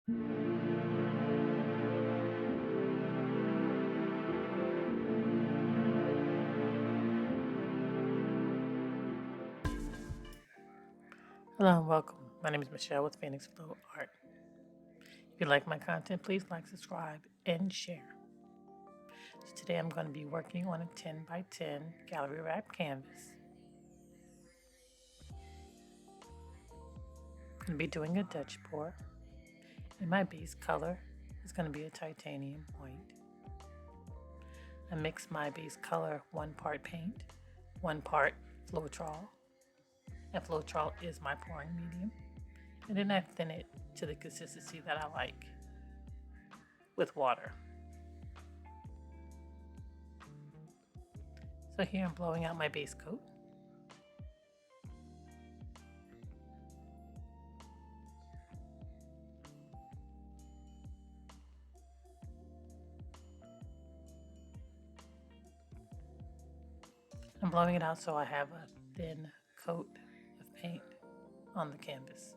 Hello and welcome. My name is Michelle with Phoenix Flow Art. If you like my content, please like, subscribe, and share. So today I'm going to be working on a 10 by 10 gallery wrap canvas. I'm going to be doing a Dutch pour. And my base color is going to be a titanium white. I mix my base color 1 part paint, 1 part Floetrol. And Floetrol is my pouring medium. And then I thin it to the consistency that I like with water. So here I'm blowing out my base coat. I'm blowing it out so I have a thin coat of paint on the canvas.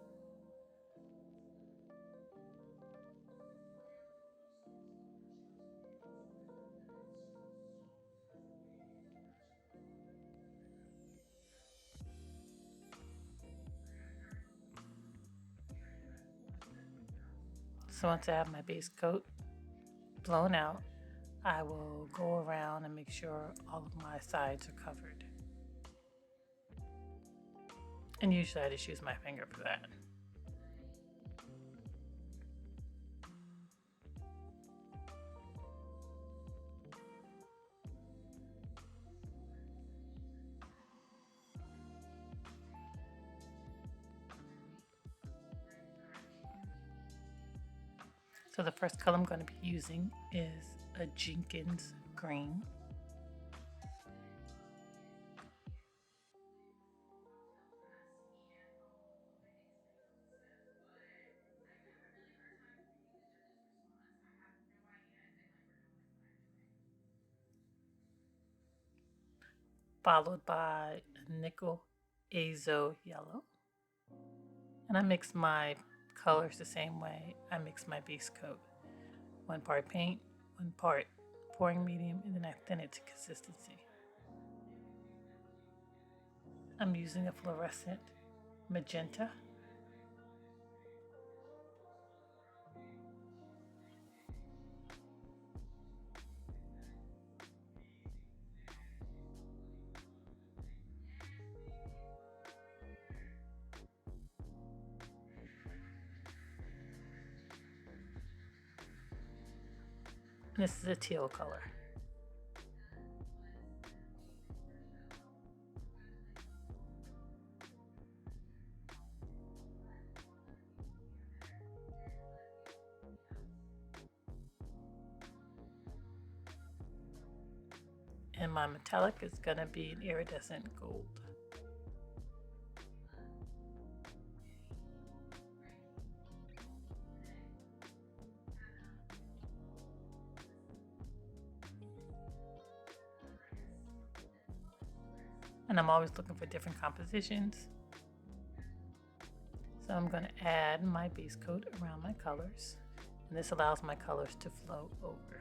So once I have my base coat blown out, I will go around and make sure all of my sides are covered. And usually I just use my finger for that. So the first color I'm going to be using is a Jenkins green. Followed by a nickel azo yellow. And I mix my colors the same way I mix my base coat. 1 part paint, 1 part pouring medium, and then I thin it to consistency. I'm using a Fluorescent Magenta. And this is a teal color. And my metallic is going to be an iridescent gold. And I'm always looking for different compositions. So I'm going to add my base coat around my colors. And this allows my colors to flow over.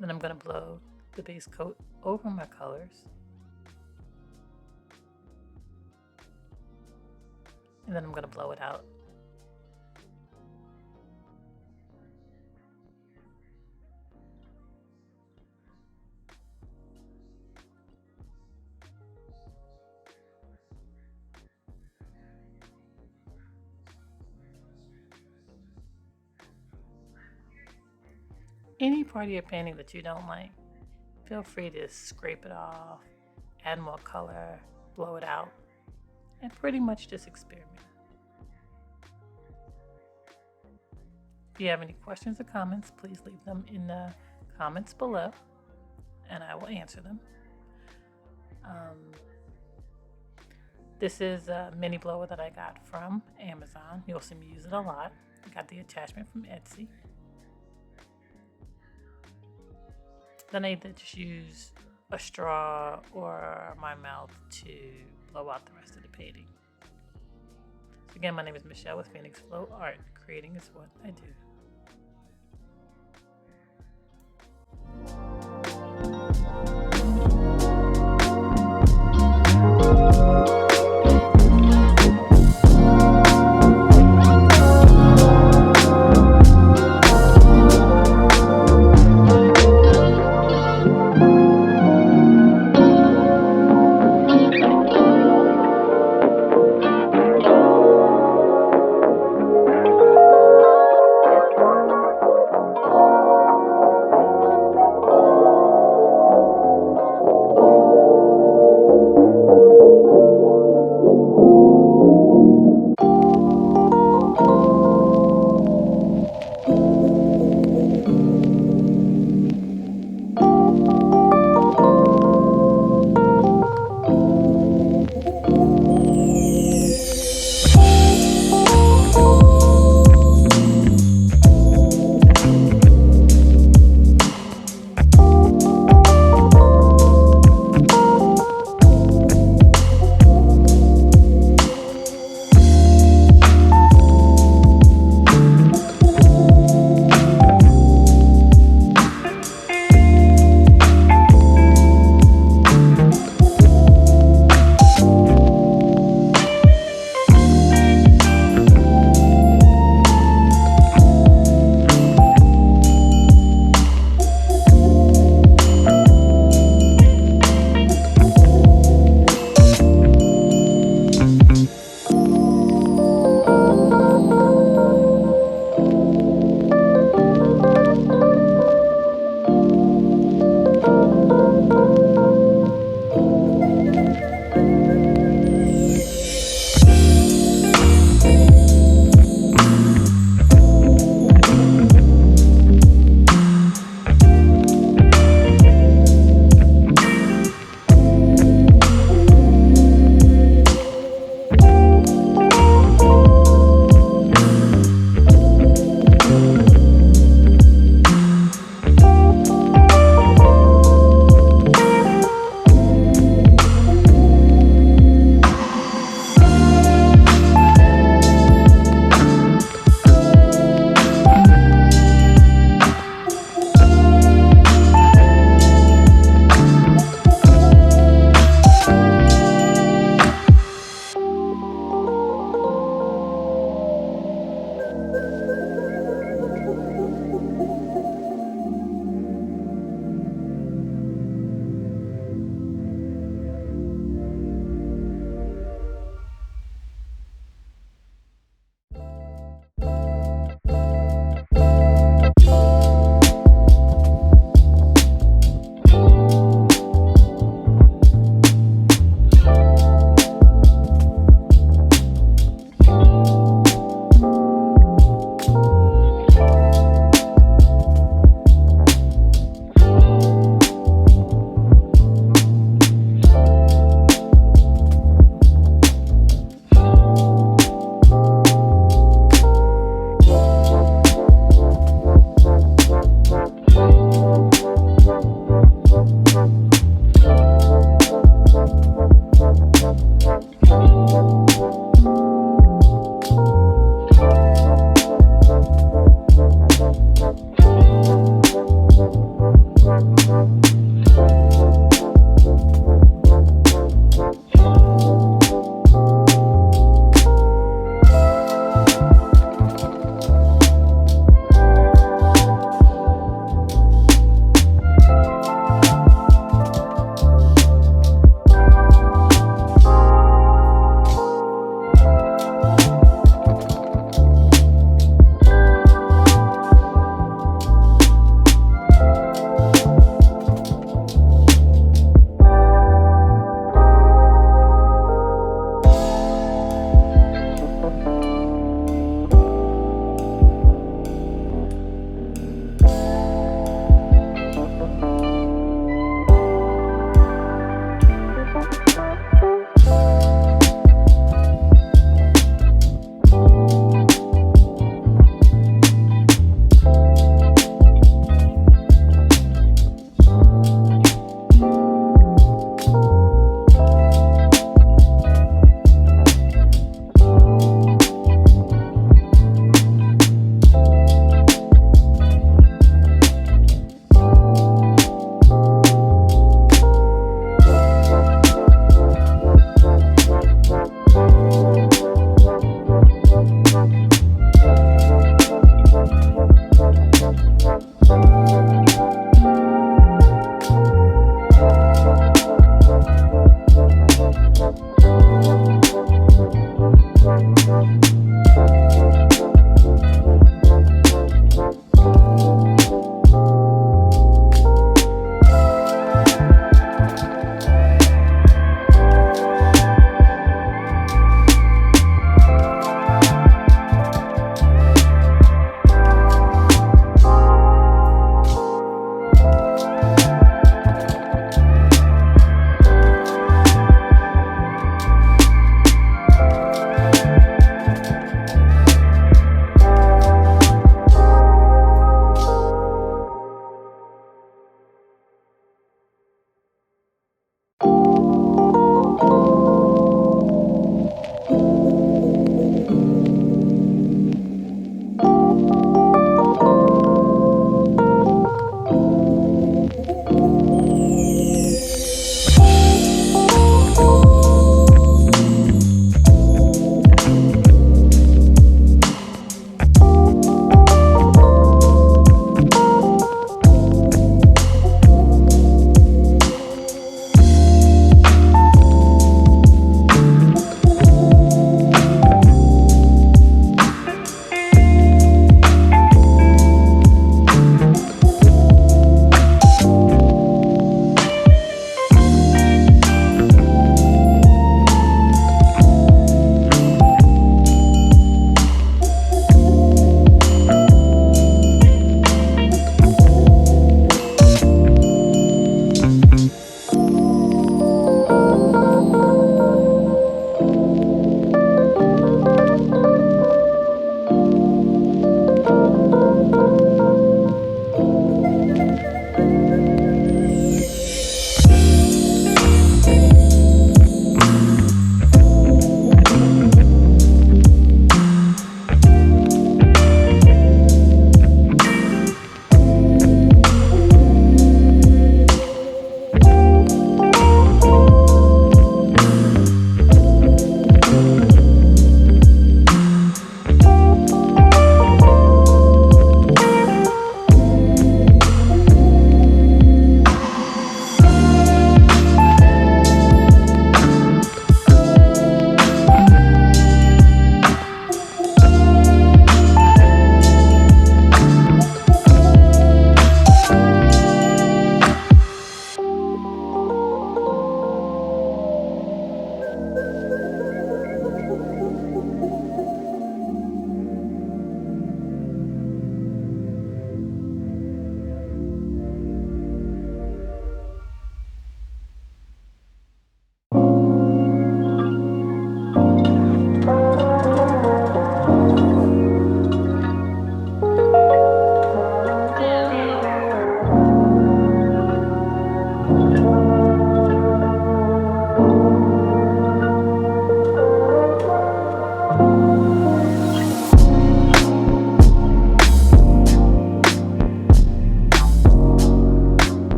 Then I'm going to blow the base coat over my colors. And then I'm going to blow it out. Any part of your painting that you don't like, feel free to scrape it off, add more color, blow it out, and pretty much just experiment. If you have any questions or comments, please leave them in the comments below and I will answer them. This is a mini blower that I got from Amazon. You'll see me use it a lot. I got the attachment from Etsy. Then I just use a straw or my mouth to blow out the rest of the painting. So again, my name is Michelle with Phoenix Flow Art. Creating is what I do.